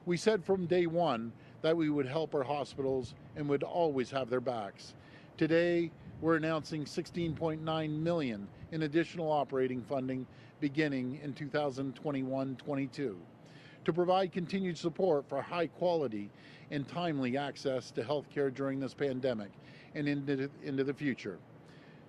We said from day one that we would help our hospitals and would always have their backs. Today, we're announcing $16.9 million in additional operating funding beginning in 2021-22 to provide continued support for high quality and timely access to health care during this pandemic and into the future.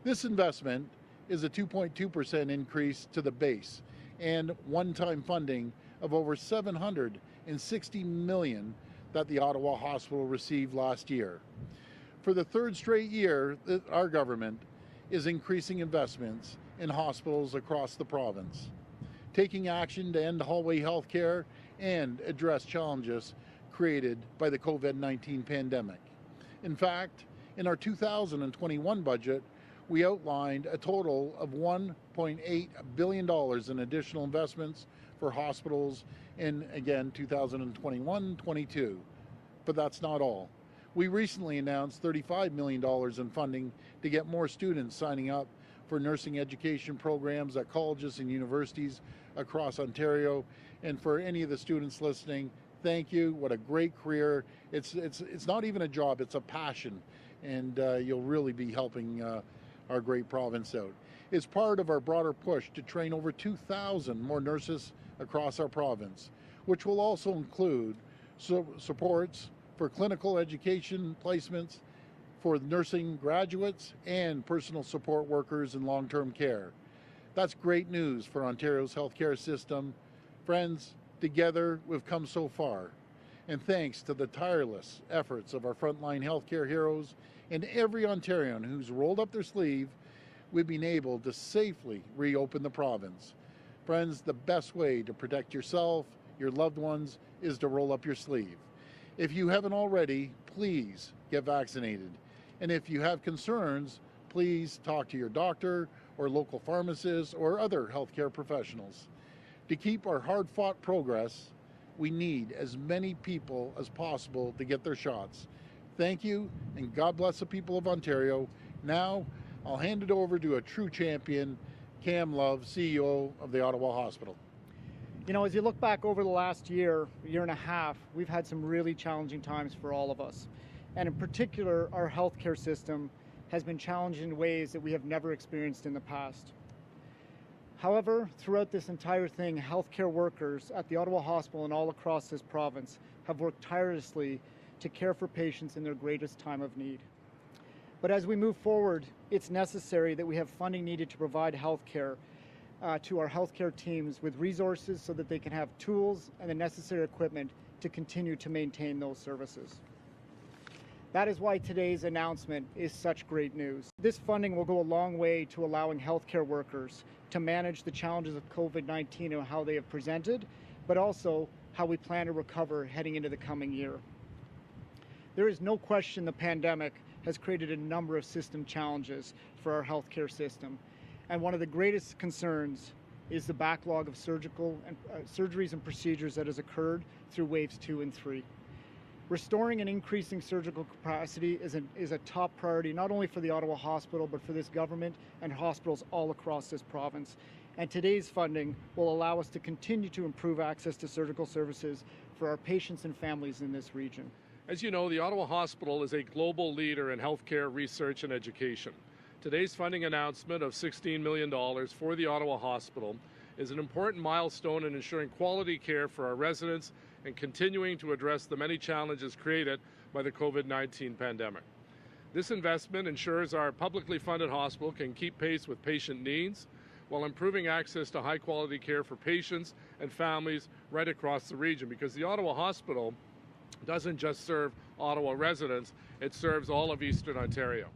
This investment is a 2.2% increase to the base and one-time funding of over $760 million that the Ottawa Hospital received last year. For the third straight year, our government is increasing investments in hospitals across the province, taking action to end hallway health care and address challenges created by the COVID-19 pandemic. In fact, in our 2021 budget, we outlined a total of $1.8 billion in additional investments for hospitals in, again, 2021-22. But that's not all. We recently announced $35 million in funding to get more students signing up for nursing education programs at colleges and universities across Ontario. And for any of the students listening, thank you. What a great career. It's not even a job, it's a passion. And you'll really be helping our great province out. It's part of our broader push to train over 2,000 more nurses across our province, which will also include supports for clinical education placements for nursing graduates and personal support workers in long-term care. That's great news for Ontario's healthcare system. Friends, together we've come so far. And thanks to the tireless efforts of our frontline healthcare heroes and every Ontarian who's rolled up their sleeve, we've been able to safely reopen the province. Friends, the best way to protect yourself, your loved ones, is to roll up your sleeve. If you haven't already, please get vaccinated. And if you have concerns, please talk to your doctor or local pharmacist or other healthcare professionals. To keep our hard-fought progress, we need as many people as possible to get their shots. Thank you, and God bless the people of Ontario. Now, I'll hand it over to a true champion, Cam Love, CEO of the Ottawa Hospital. You know, as you look back over the last year and a half, we've had some really challenging times for all of us. And in particular, our healthcare system has been challenged in ways that we have never experienced in the past. However, throughout this entire thing, healthcare workers at the Ottawa Hospital and all across this province have worked tirelessly to care for patients in their greatest time of need. But as we move forward, it's necessary that we have funding needed to provide healthcare to our healthcare teams with resources so that they can have tools and the necessary equipment to continue to maintain those services. That is why today's announcement is such great news. This funding will go a long way to allowing healthcare workers to manage the challenges of COVID-19 and how they have presented, but also how we plan to recover heading into the coming year. There is no question the pandemic has created a number of system challenges for our healthcare system. And one of the greatest concerns is the backlog of surgeries and procedures that has occurred through waves 2 and 3. Restoring and increasing surgical capacity is a top priority, not only for the Ottawa Hospital, but for this government and hospitals all across this province. And today's funding will allow us to continue to improve access to surgical services for our patients and families in this region. As you know, the Ottawa Hospital is a global leader in healthcare research and education. Today's funding announcement of $16 million for the Ottawa Hospital is an important milestone in ensuring quality care for our residents and continuing to address the many challenges created by the COVID-19 pandemic. This investment ensures our publicly funded hospital can keep pace with patient needs while improving access to high-quality care for patients and families right across the region, because the Ottawa Hospital doesn't just serve Ottawa residents, it serves all of Eastern Ontario.